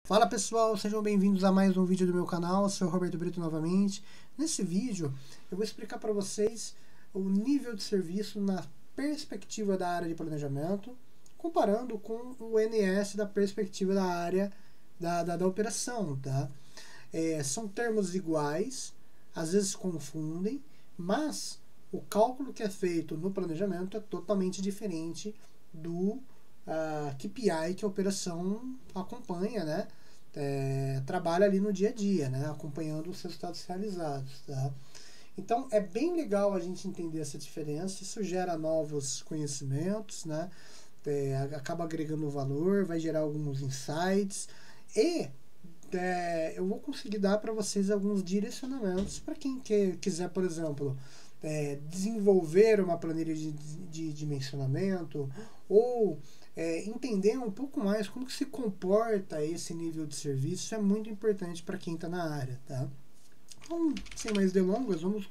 Fala pessoal, sejam bem-vindos a mais um vídeo do meu canal, eu sou o Roberto Brito novamente. Nesse vídeo eu vou explicar para vocês o nível de serviço na perspectiva da área de planejamento, comparando com o NS da perspectiva da área da operação. Tá? São termos iguais, às vezes confundem, mas o cálculo que é feito no planejamento é totalmente diferente do KPI que a operação acompanha, né? Trabalha ali no dia a dia, né? Acompanhando os resultados realizados. Tá? Então é bem legal a gente entender essa diferença, isso gera novos conhecimentos, né? Acaba agregando valor, vai gerar alguns insights e eu vou conseguir dar para vocês alguns direcionamentos para quem quiser, por exemplo, desenvolver uma planilha de dimensionamento ou entender um pouco mais como que se comporta esse nível de serviço. Isso é muito importante para quem está na área. Tá? Então, sem mais delongas, vamos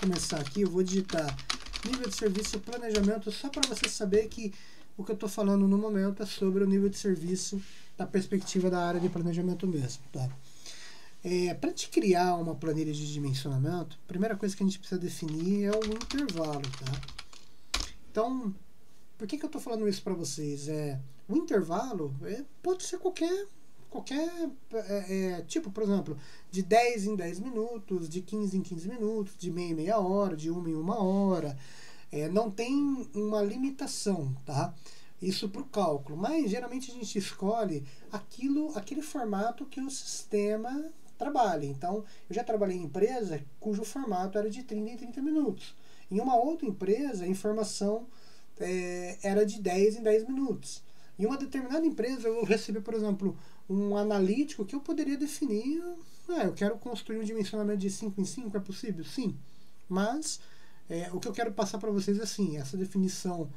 começar aqui. Eu vou digitar nível de serviço e planejamento só para você saber que o que eu estou falando no momento é sobre o nível de serviço da perspectiva da área de planejamento mesmo. Tá? Para a gente criar uma planilha de dimensionamento, a primeira coisa que a gente precisa definir é o intervalo. Tá? Então, por que eu estou falando isso para vocês? O intervalo pode ser qualquer tipo, por exemplo, de 10 em 10 minutos, de 15 em 15 minutos, de meia em meia hora, de uma em uma hora. Não tem uma limitação, tá? Isso para o cálculo, mas geralmente a gente escolhe aquele formato que o sistema trabalha. Então, eu já trabalhei em empresa cujo formato era de 30 em 30 minutos. Em uma outra empresa, a informação era de 10 em 10 minutos. Em uma determinada empresa, eu recebi, por exemplo, um analítico que eu poderia definir, eu quero construir um dimensionamento de 5 em 5, é possível? Sim. Mas, o que eu quero passar para vocês é assim, essa definição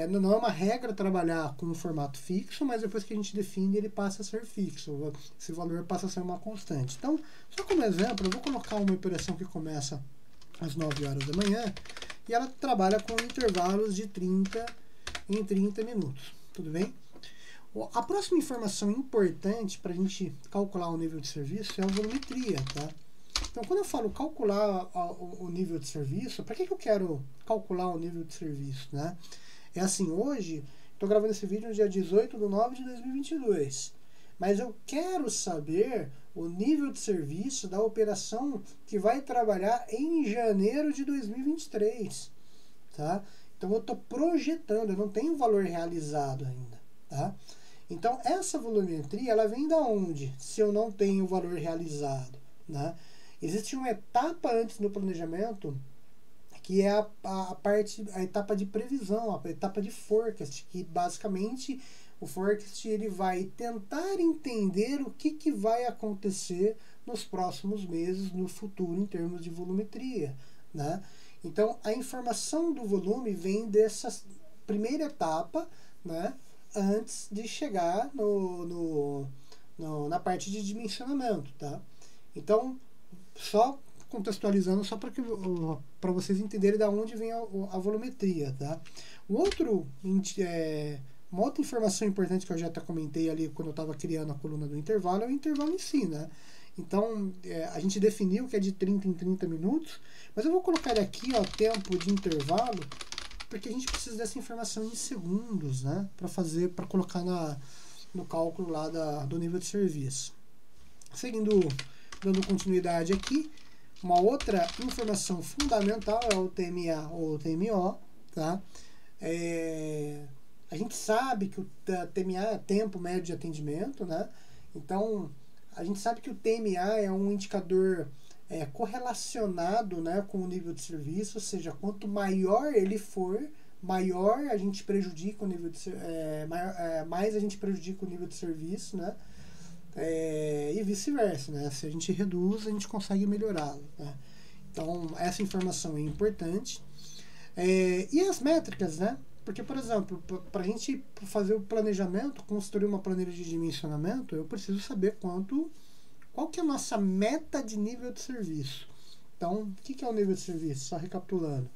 não é uma regra trabalhar com um formato fixo, mas depois que a gente define, ele passa a ser fixo. Esse valor passa a ser uma constante. Então, só como exemplo, eu vou colocar uma operação que começa às 9 horas da manhã, e ela trabalha com intervalos de 30 em 30 minutos. Tudo bem? A próxima informação importante para a gente calcular o nível de serviço é a volumetria. Tá? Então, quando eu falo calcular o nível de serviço, para que eu quero calcular o nível de serviço? Né? É assim, hoje, estou gravando esse vídeo no dia 18 de 9 de 2022. Mas eu quero saber o nível de serviço da operação que vai trabalhar em janeiro de 2023. Tá? Então eu estou projetando, eu não tenho o valor realizado ainda. Tá? Então essa volumetria, ela vem da onde? Se eu não tenho o valor realizado. Né? Existe uma etapa antes do planejamento, que é a etapa de previsão, a etapa de forecast, que basicamente o forecast ele vai tentar entender o que vai acontecer nos próximos meses, no futuro, em termos de volumetria. Né? Então, a informação do volume vem dessa primeira etapa, né, antes de chegar na parte de dimensionamento. Tá? Então, só contextualizando, só para vocês entenderem de onde vem a volumetria. Tá? Uma outra informação importante que eu já até comentei ali quando eu estava criando a coluna do intervalo é o intervalo em si. Né? Então, a gente definiu que é de 30 em 30 minutos, mas eu vou colocar aqui tempo de intervalo, porque a gente precisa dessa informação em segundos, né? Para colocar no cálculo lá do nível de serviço. Dando continuidade aqui, uma outra informação fundamental é o TMA ou o TMO. Tá? A gente sabe que o TMA é tempo médio de atendimento, né? Então, a gente sabe que o TMA é um indicador correlacionado, né, com o nível de serviço, ou seja, quanto maior ele for, maior a gente prejudica o nível de mais a gente prejudica o nível de serviço, né? E vice-versa, né? Se a gente reduz, a gente consegue melhorá-lo. Né? Então, essa informação é importante. E as métricas, né? Porque, por exemplo, para a gente fazer o planejamento, construir uma planilha de dimensionamento, eu preciso saber qual que é a nossa meta de nível de serviço. Então, o que é o nível de serviço? Só recapitulando.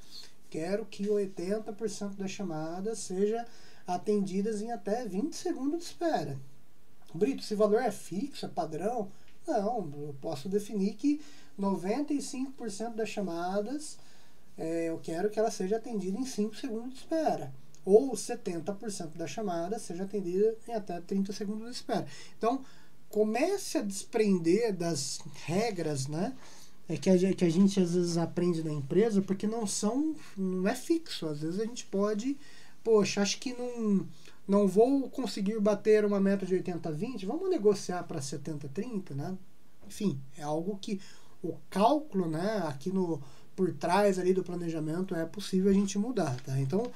Quero que 80% das chamadas sejam atendidas em até 20 segundos de espera. Brito, esse valor é fixo, é padrão? Não, eu posso definir que 95% das chamadas eu quero que ela seja atendida em 5 segundos de espera. Ou 70% da chamada seja atendida em até 30 segundos de espera. Então, comece a desprender das regras, né? Que a gente às vezes aprende na empresa, porque não é fixo. Às vezes a gente pode, poxa, acho que não vou conseguir bater uma meta de 80-20, vamos negociar para 70-30, né? Enfim, é algo que o cálculo, né, aqui por trás ali do planejamento é possível a gente mudar, tá? Então,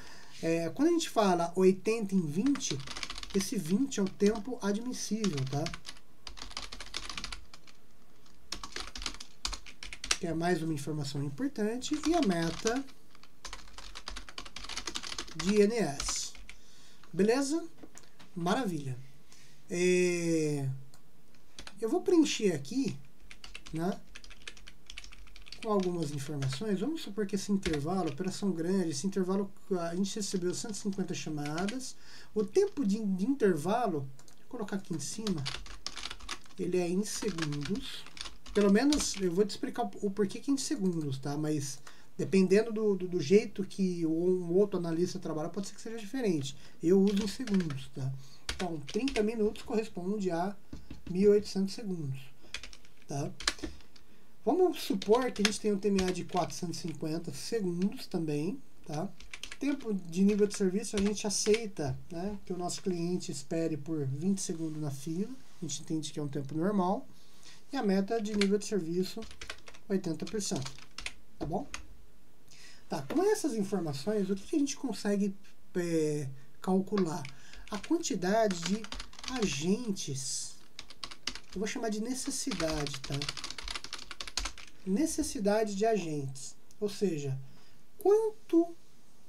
quando a gente fala 80 em 20, esse 20 é o tempo admissível, tá? Que é mais uma informação importante, e a meta de INS. Beleza? Maravilha. Eu vou preencher aqui, né, com algumas informações. Vamos supor que esse intervalo, operação grande, esse intervalo, a gente recebeu 150 chamadas. O tempo de intervalo, vou colocar aqui em cima, ele é em segundos. Pelo menos eu vou te explicar o porquê que é em segundos, tá? Mas dependendo do jeito que um outro analista trabalha, pode ser que seja diferente. Eu uso em segundos, tá? Então, 30 minutos corresponde a 1.800 segundos, tá? Vamos supor que a gente tem um TMA de 450 segundos também, tá? Tempo de nível de serviço a gente aceita, né, que o nosso cliente espere por 20 segundos na fila. A gente entende que é um tempo normal. E a meta de nível de serviço, 80%. Tá bom? Tá, com essas informações, o que a gente consegue calcular? A quantidade de agentes, eu vou chamar de necessidade, tá? Necessidade de agentes. Ou seja, quanto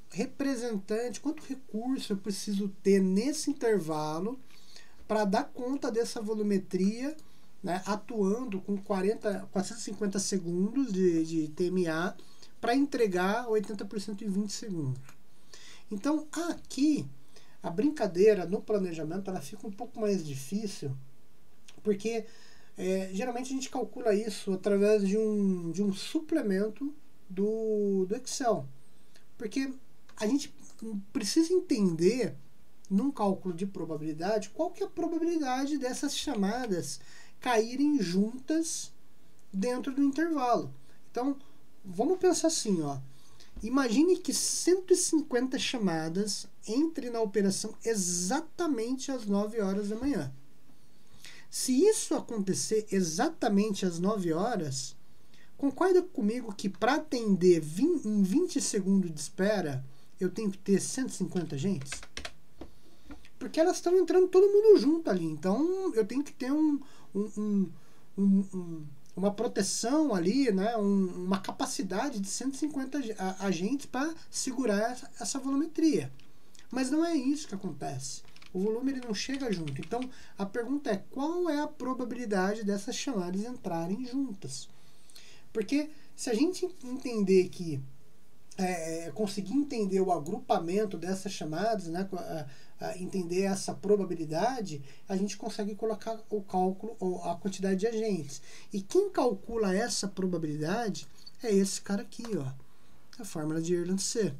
representante, quanto recurso eu preciso ter nesse intervalo para dar conta dessa volumetria, né, atuando com 450 segundos de TMA para entregar 80% em 20 segundos. Então, aqui, a brincadeira no planejamento ela fica um pouco mais difícil, porque geralmente a gente calcula isso através de um suplemento do Excel. Porque a gente precisa entender, num cálculo de probabilidade, qual que é a probabilidade dessas chamadas caírem juntas dentro do intervalo. Então, vamos pensar assim, ó. Imagine que 150 chamadas entrem na operação exatamente às 9 horas da manhã. Se isso acontecer exatamente às 9 horas, concorda comigo que para atender em 20 segundos de espera, eu tenho que ter 150 agentes? Porque elas estão entrando todo mundo junto ali. Então, eu tenho que ter uma proteção ali, né, uma capacidade de 150 agentes para segurar essa volumetria. Mas não é isso que acontece. O volume ele não chega junto. Então, a pergunta é, qual é a probabilidade dessas chamadas entrarem juntas? Porque se a gente entender que conseguir entender o agrupamento dessas chamadas, né, entender essa probabilidade, a gente consegue colocar o cálculo, ou a quantidade de agentes. E quem calcula essa probabilidade é esse cara aqui, ó, a fórmula de Irland C,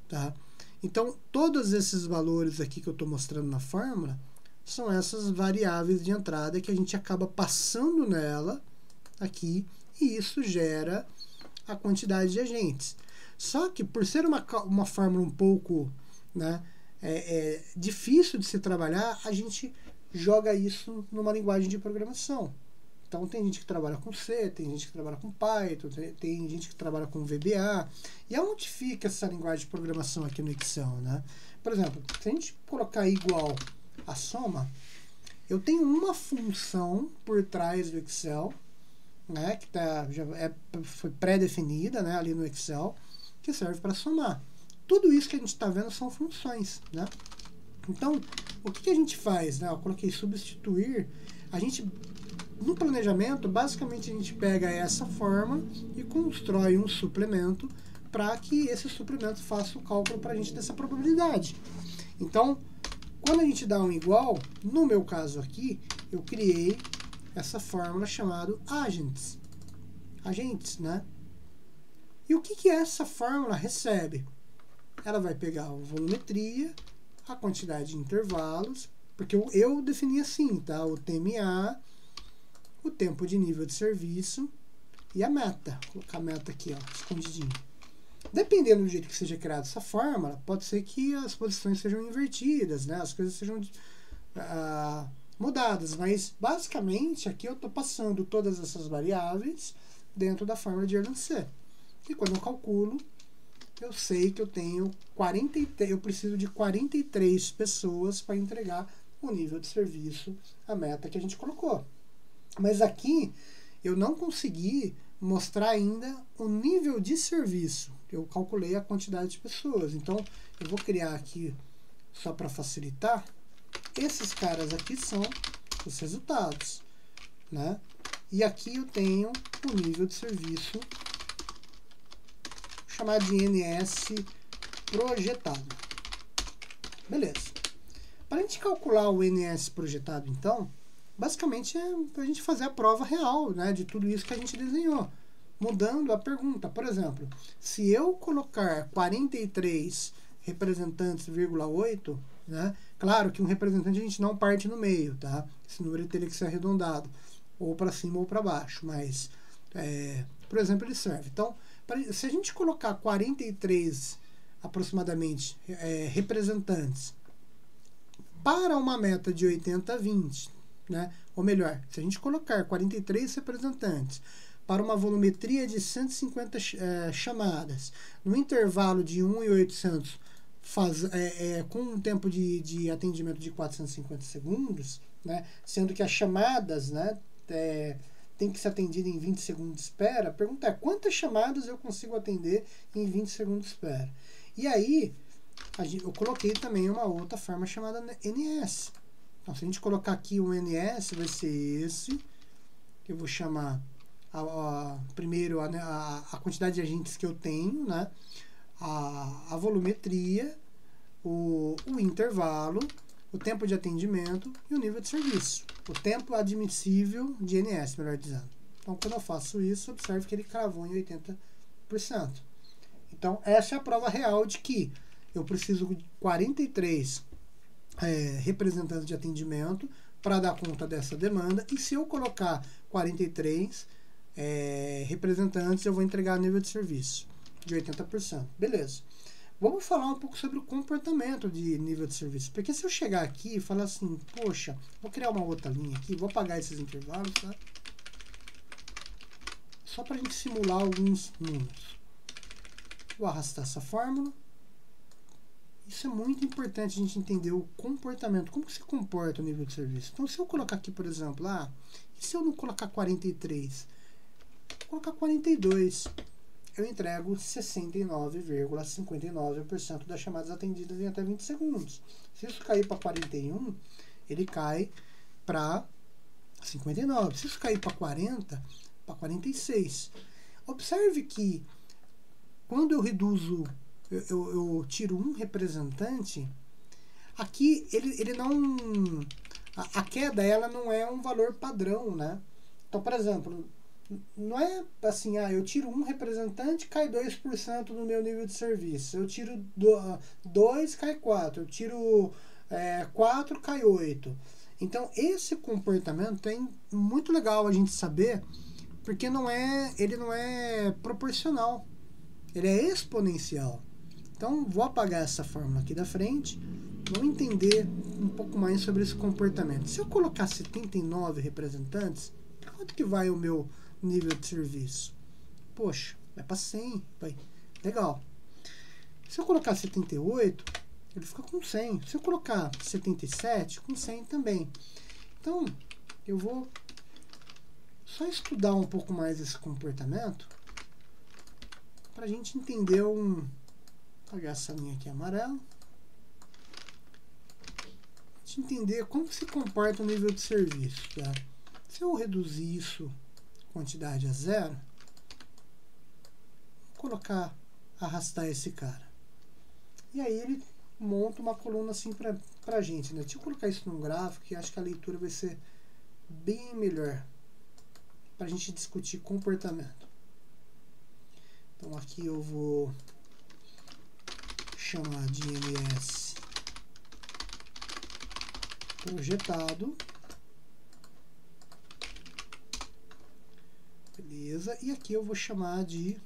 tá? Então, todos esses valores aqui que eu estou mostrando na fórmula são essas variáveis de entrada que a gente acaba passando nela aqui, e isso gera a quantidade de agentes. Só que, por ser uma fórmula um pouco, né, difícil de se trabalhar, a gente joga isso numa linguagem de programação. Então, tem gente que trabalha com C, tem gente que trabalha com Python, tem gente que trabalha com VBA. E aonde fica essa linguagem de programação aqui no Excel, né? Por exemplo, se a gente colocar igual a soma, eu tenho uma função por trás do Excel, né, que foi pré-definida, né, ali no Excel, que serve para somar. Tudo isso que a gente está vendo são funções, né? Então, o que a gente faz? Né? Eu coloquei substituir. No planejamento, basicamente a gente pega essa forma e constrói um suplemento para que esse suplemento faça o cálculo para a gente dessa probabilidade. Então, quando a gente dá um igual, no meu caso aqui, eu criei essa fórmula chamada agentes, né? E o que essa fórmula recebe? Ela vai pegar a volumetria, a quantidade de intervalos, porque eu defini assim, tá? O TMA, o tempo de nível de serviço e a meta. Vou colocar a meta aqui, ó, escondidinho. Dependendo do jeito que seja criada essa fórmula, pode ser que as posições sejam invertidas, né? As coisas sejam mudadas, mas basicamente aqui eu estou passando todas essas variáveis dentro da fórmula de Erlang-C. E quando eu calculo, eu sei que eu tenho eu preciso de 43 pessoas para entregar o nível de serviço, a meta que a gente colocou. Mas aqui eu não consegui mostrar ainda o nível de serviço. Eu calculei a quantidade de pessoas. Então, eu vou criar aqui, só para facilitar, esses caras aqui são os resultados, né? E aqui eu tenho o nível de serviço, chamado de NS projetado. Beleza. Para a gente calcular o NS projetado, então, basicamente é para a gente fazer a prova real, né, de tudo isso que a gente desenhou. Mudando a pergunta. Por exemplo, se eu colocar 43 representantes, 8, né, claro que um representante a gente não parte no meio, tá? Esse número teria que ser arredondado, ou para cima ou para baixo, mas, por exemplo, ele serve. Então, se a gente colocar 43 aproximadamente representantes para uma meta de 80-20, né? Ou melhor, se a gente colocar 43 representantes para uma volumetria de 150 chamadas, no intervalo de 1.800, com um tempo de atendimento de 450 segundos, né? Sendo que as chamadas, né, tem que ser atendida em 20 segundos de espera. A pergunta é, quantas chamadas eu consigo atender em 20 segundos de espera? E aí, eu coloquei também uma outra forma chamada NS. Então, se a gente colocar aqui o NS, vai ser esse. Eu vou chamar primeiro a quantidade de agentes que eu tenho, né? A volumetria, o intervalo, o tempo de atendimento e o nível de serviço. O tempo admissível de NS, melhor dizendo. Então, quando eu faço isso, observe que ele cravou em 80%. Então, essa é a prova real de que eu preciso de 43 representantes de atendimento para dar conta dessa demanda. E se eu colocar 43 representantes, eu vou entregar nível de serviço de 80%. Beleza. Vamos falar um pouco sobre o comportamento de nível de serviço. Porque se eu chegar aqui e falar assim, poxa, vou criar uma outra linha aqui, vou apagar esses intervalos, tá? Só para a gente simular alguns números. Vou arrastar essa fórmula. Isso é muito importante a gente entender o comportamento, como que se comporta o nível de serviço. Então, se eu colocar aqui, por exemplo, e se eu não colocar 43? Vou colocar 42. Eu entrego 69,59% das chamadas atendidas em até 20 segundos. Se isso cair para 41, ele cai para 59. Se isso cair para 40, para 46. Observe que quando eu reduzo, eu tiro um representante, aqui ele não... A queda, ela não é um valor padrão, né? Então, por exemplo, não é assim, eu tiro um representante, cai 2% no meu nível de serviço. Eu tiro 2, cai 4. Eu tiro 4, cai 8. Então, esse comportamento é muito legal a gente saber, porque ele não é proporcional. Ele é exponencial. Então, vou apagar essa fórmula aqui da frente. Vamos entender um pouco mais sobre esse comportamento. Se eu colocar 79 representantes, para quanto que vai o meu nível de serviço? Poxa, vai para 100. Vai. Legal. Se eu colocar 78, ele fica com 100. Se eu colocar 77, com 100 também. Então, eu vou só estudar um pouco mais esse comportamento para a gente entender Vou apagar essa linha aqui amarela. A gente entender como se comporta o nível de serviço. Tá? Se eu reduzir isso, quantidade a 0, vou arrastar esse cara. E aí ele monta uma coluna assim pra gente, né? Deixa eu colocar isso num gráfico, que acho que a leitura vai ser bem melhor para a gente discutir comportamento. Então aqui eu vou chamar de ms projetado. Beleza, e aqui eu vou chamar de,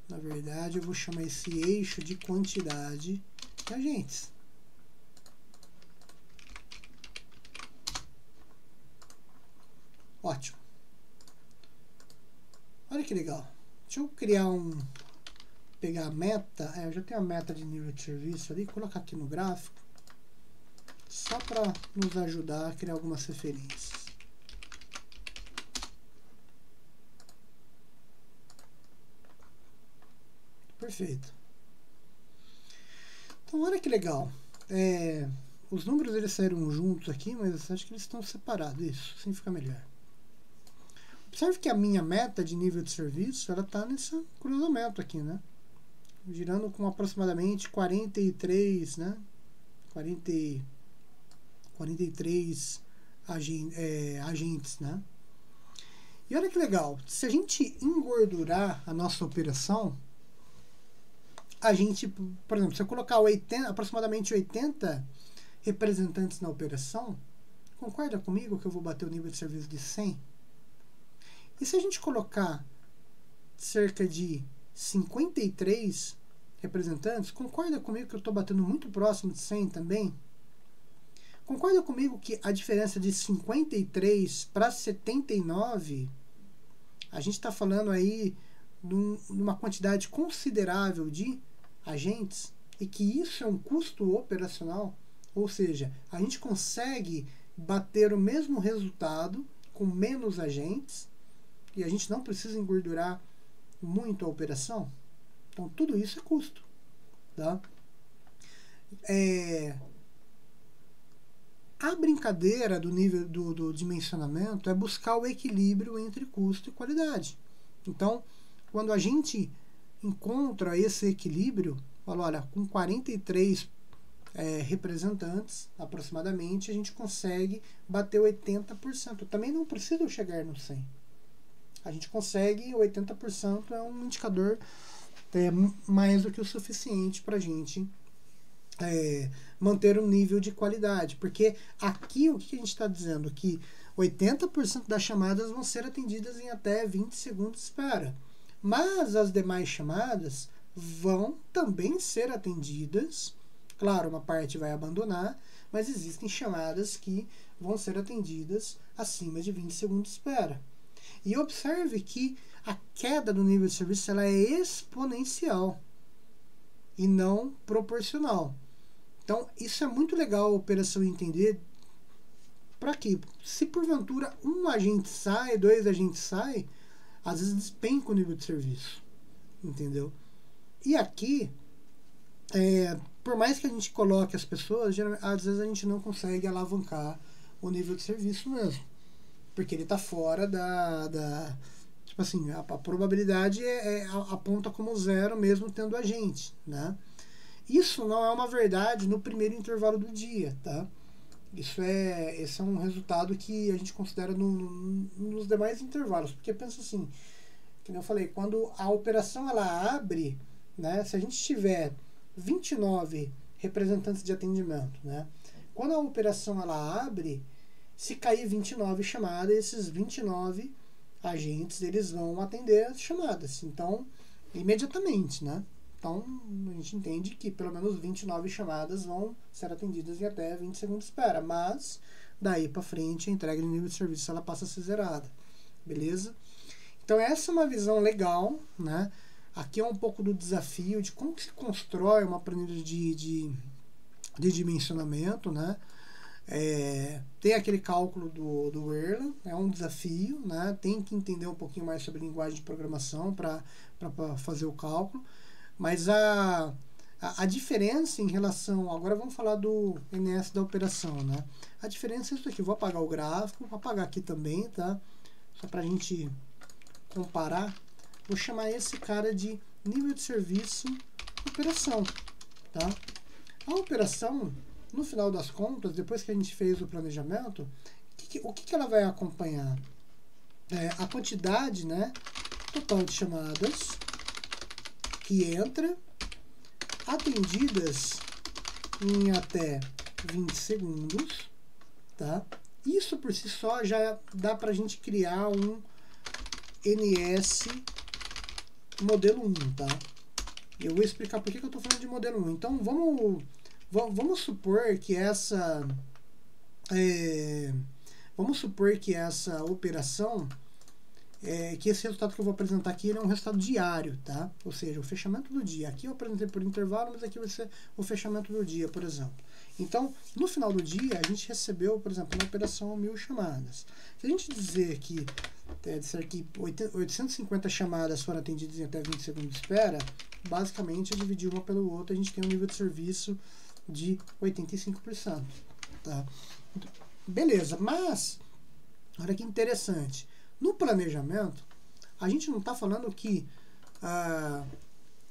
na verdade eu vou chamar esse eixo de quantidade de agentes. Ótimo. Olha que legal. Deixa eu criar pegar a meta, eu já tenho a meta de nível de serviço ali, colocar aqui no gráfico, só para nos ajudar a criar algumas referências. Perfeito. Então, olha que legal. Os números eles saíram juntos aqui, mas acho que eles estão separados. Isso, assim fica melhor. Observe que a minha meta de nível de serviço, ela está nesse cruzamento aqui, né? Girando com aproximadamente 43, né? 43 agentes, né? E olha que legal. Se a gente engordurar a nossa operação, a gente, por exemplo, se eu colocar aproximadamente 80 representantes na operação, concorda comigo que eu vou bater o nível de serviço de 100? E se a gente colocar cerca de 53 representantes, concorda comigo que eu estou batendo muito próximo de 100 também? Concorda comigo que a diferença de 53 para 79, a gente está falando aí de uma quantidade considerável de agentes, e que isso é um custo operacional, ou seja, a gente consegue bater o mesmo resultado com menos agentes, e a gente não precisa engordurar muito a operação. Então tudo isso é custo, tá? A brincadeira do nível do dimensionamento é buscar o equilíbrio entre custo e qualidade. Então, quando a gente encontra esse equilíbrio, fala, olha, com 43 representantes aproximadamente, a gente consegue bater 80%. Eu também não preciso chegar no 100%. A gente consegue, 80% é um indicador mais do que o suficiente para a gente manter um nível de qualidade. Porque aqui o que a gente está dizendo? Que 80% das chamadas vão ser atendidas em até 20 segundos de espera. Mas as demais chamadas vão também ser atendidas. Claro, uma parte vai abandonar, mas existem chamadas que vão ser atendidas acima de 20 segundos de espera. E observe que a queda do nível de serviço ela é exponencial e não proporcional. Então, isso é muito legal a operação entender. Para quê? Se porventura um agente sai, 2 agentes saem, às vezes despenca o nível de serviço. Entendeu? E aqui, por mais que a gente coloque as pessoas, às vezes a gente não consegue alavancar o nível de serviço mesmo. Porque ele está fora tipo assim, a probabilidade aponta como 0 mesmo tendo agente, né? Isso não é uma verdade no primeiro intervalo do dia, tá? Esse é um resultado que a gente considera nos demais intervalos, porque pensa assim, como eu falei, quando a operação ela abre, né? Se a gente tiver 29 representantes de atendimento, né? Quando a operação ela abre, se cair 29 chamadas, esses 29 agentes eles vão atender as chamadas. Então, imediatamente, né? Então, a gente entende que pelo menos 29 chamadas vão ser atendidas em até 20 segundos de espera. Mas, daí para frente, a entrega de nível de serviço ela passa a ser zerada. Beleza? Então, essa é uma visão legal, né? Aqui é um pouco do desafio de como que se constrói uma planilha de dimensionamento, né? Tem aquele cálculo do Erlang, é um desafio, né? Tem que entender um pouquinho mais sobre linguagem de programação para fazer o cálculo, mas a diferença em relação, agora vamos falar do NS da operação, né? A diferença é isso aqui, vou apagar o gráfico, vou apagar aqui também, tá? Só para a gente comparar, vou chamar esse cara de nível de serviço operação, tá? A operação no final das contas, depois que a gente fez o planejamento, o que ela vai acompanhar? A quantidade, né, total de chamadas que entra, atendidas em até 20 segundos, tá? Isso por si só já dá pra gente criar um NS modelo 1, tá? Eu vou explicar por que eu estou falando de modelo 1. Então, vamos supor que essa operação, que esse resultado que eu vou apresentar aqui, ele é um resultado diário, tá? Ou seja, o fechamento do dia. Aqui eu apresentei por intervalo, mas aqui vai ser o fechamento do dia, por exemplo. Então, no final do dia, a gente recebeu, por exemplo, uma operação 1000 chamadas. Se a gente dizer que 850 chamadas foram atendidas em até 20 segundos de espera, basicamente, dividir uma pelo outro, a gente tem um nível de serviço de 85%. Tá? Beleza, mas, olha que interessante. No planejamento, a gente não está falando que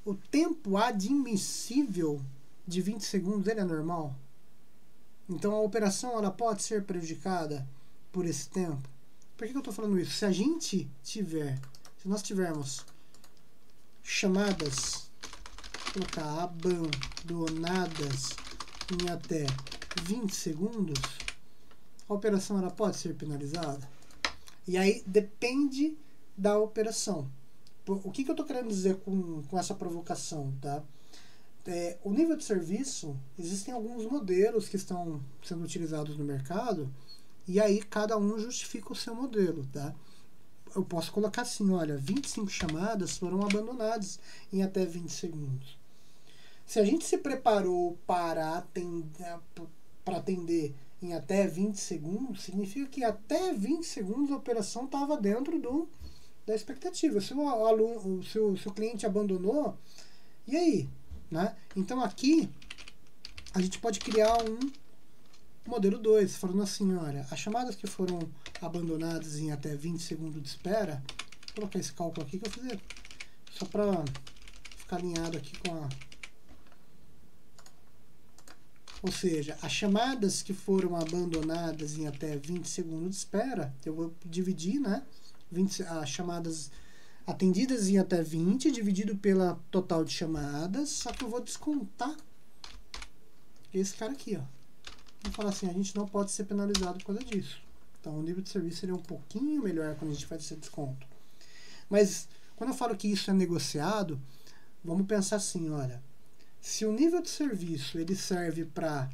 o tempo admissível de 20 segundos ele é normal. Então, a operação ela pode ser prejudicada por esse tempo. Por que eu estou falando isso? Se nós tivermos chamadas, colocar abandonadas em até 20 segundos, a operação ela pode ser penalizada. E aí depende da operação. O que eu estou querendo dizer com essa provocação, tá? O nível de serviço, existem alguns modelos que estão sendo utilizados no mercado, e aí cada um justifica o seu modelo, tá? Eu posso colocar assim, olha, 25 chamadas foram abandonadas em até 20 segundos. Se a gente se preparou para atender em até 20 segundos, significa que até 20 segundos a operação estava dentro da expectativa. Se o cliente abandonou, e aí? Né? Então aqui a gente pode criar um modelo 2, falando assim, olha, as chamadas que foram abandonadas em até 20 segundos de espera, vou colocar esse cálculo aqui que eu fiz só para ficar alinhado aqui com a... Ou seja, as chamadas que foram abandonadas em até 20 segundos de espera, eu vou dividir, né? As chamadas atendidas em até 20, dividido pela total de chamadas, só que eu vou descontar esse cara aqui, ó. Vou falar assim, a gente não pode ser penalizado por causa disso. Então, o nível de serviço seria um pouquinho melhor quando a gente faz esse desconto. Mas, quando eu falo que isso é negociado, vamos pensar assim, olha, se o nível de serviço ele serve para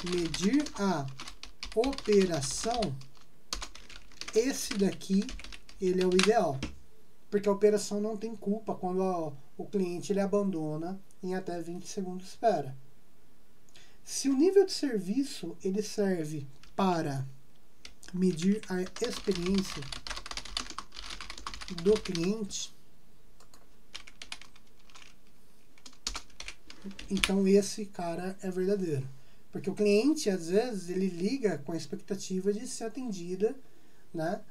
medir a operação, esse daqui ele é o ideal. Porque a operação não tem culpa quando o cliente ele abandona em até 20 segundos de espera. Se o nível de serviço ele serve para medir a experiência do cliente, então esse cara é verdadeiro. Porque o cliente, às vezes, ele liga com a expectativa de ser atendida, né?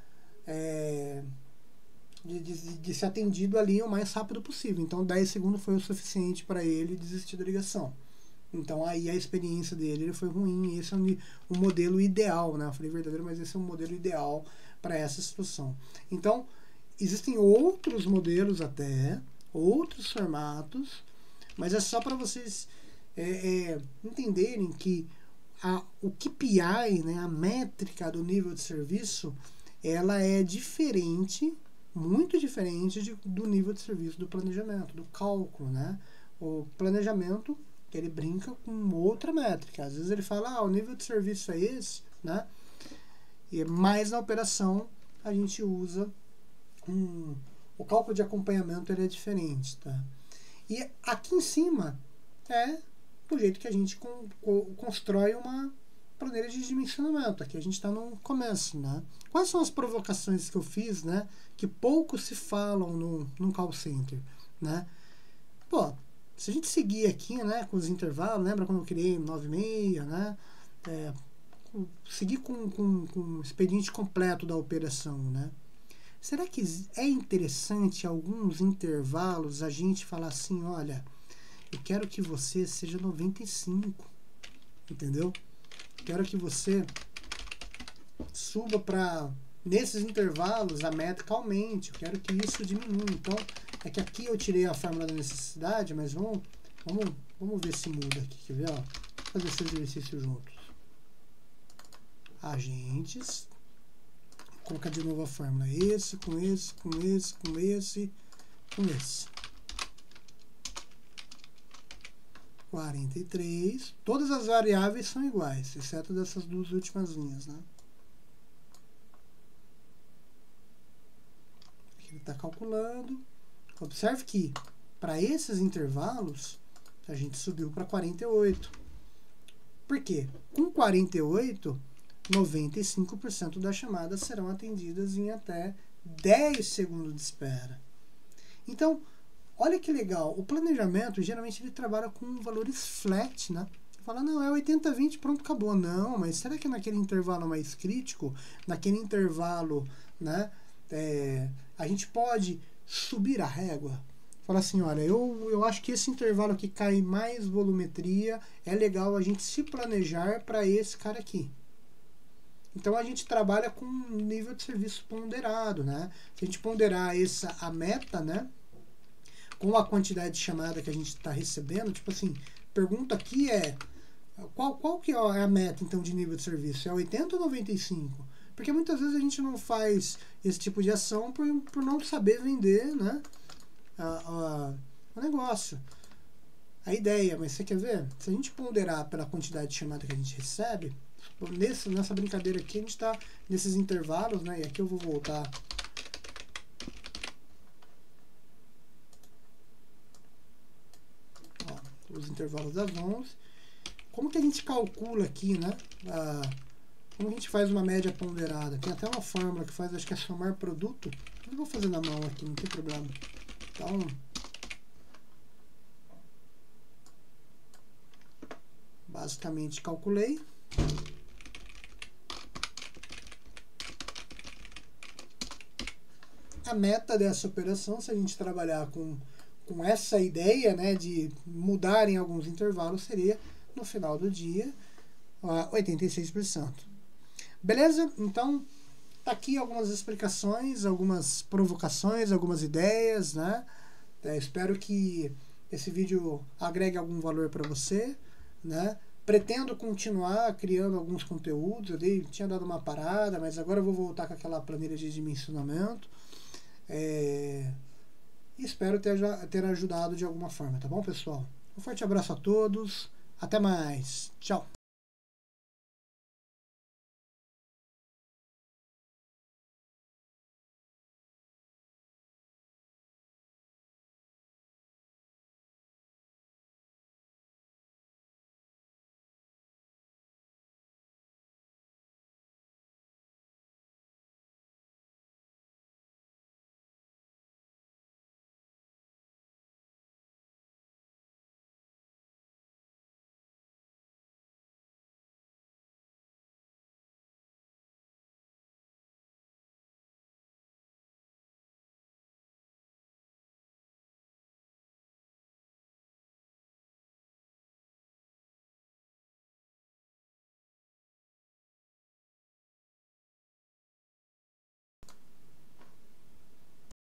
De ser atendido ali o mais rápido possível. Então 10 segundos foi o suficiente para ele desistir da ligação. Então aí a experiência dele foi ruim, esse é o modelo ideal, né? Eu falei verdadeiro, mas esse é o modelo ideal para essa situação. Então, existem outros modelos até, outros formatos, mas é só para vocês entenderem que o KPI, né, a métrica do nível de serviço, ela é diferente, muito diferente do nível de serviço do planejamento, do cálculo, né? O planejamento, ele brinca com outra métrica. Às vezes ele fala, o nível de serviço é esse, né? Mas na operação a gente usa o cálculo de acompanhamento, ele é diferente, tá? E aqui em cima é o jeito que a gente constrói uma planilha de dimensionamento. Aqui a gente está no começo, né? Quais são as provocações que eu fiz, né? Que pouco se falam num call center, né? Pô, se a gente seguir aqui, né, com os intervalos, lembra quando eu criei 9,6, né? Seguir com o expediente completo da operação, né? Será que é interessante alguns intervalos a gente falar assim, olha, eu quero que você seja 95, entendeu? Quero que você suba para, nesses intervalos, a métrica aumente. Eu quero que isso diminua. Então, é que aqui eu tirei a fórmula da necessidade, mas vamos ver se muda aqui. Quer ver? Ó? Vou fazer esse exercício juntos. Agentes. Vou colocar de novo a fórmula. Esse, com esse, com esse, com esse, com esse. 43. Todas as variáveis são iguais, exceto dessas duas últimas linhas, né? Aqui ele está calculando. Observe que, para esses intervalos, a gente subiu para 48. Por quê? Com 48, 95% das chamadas serão atendidas em até 10 segundos de espera. Então, olha que legal, o planejamento geralmente ele trabalha com valores flat, né? Fala, não, é 80-20, pronto, acabou. Não, mas será que naquele intervalo mais crítico, naquele intervalo, né, a gente pode subir a régua? Fala assim, olha, eu acho que esse intervalo aqui cai mais volumetria, é legal a gente se planejar para esse cara aqui. Então a gente trabalha com um nível de serviço ponderado, né? Se a gente ponderar a meta, né, com a quantidade de chamada que a gente está recebendo, tipo assim, pergunta aqui qual que é a meta então de nível de serviço? É 80 ou 95? Porque muitas vezes a gente não faz esse tipo de ação por não saber vender, né, o negócio, a ideia. Mas você quer ver? Se a gente ponderar pela quantidade de chamada que a gente recebe, nessa brincadeira aqui a gente está nesses intervalos, né, e aqui eu vou voltar os intervalos das 11. Como que a gente calcula aqui, né? Como a gente faz uma média ponderada? Tem até uma fórmula que faz, acho que é somar produto. Eu vou fazer na mão aqui, não tem problema. Então, basicamente calculei. A meta dessa operação, se a gente trabalhar com essa ideia, né, de mudar em alguns intervalos, seria, no final do dia, 86%. Beleza? Então, tá aqui algumas explicações, algumas provocações, algumas ideias, né? Espero que esse vídeo agregue algum valor para você, né? Pretendo continuar criando alguns conteúdos. Eu tinha dado uma parada, mas agora eu vou voltar com aquela planilha de dimensionamento. Espero ter ajudado de alguma forma, tá bom, pessoal? Um forte abraço a todos, até mais, tchau!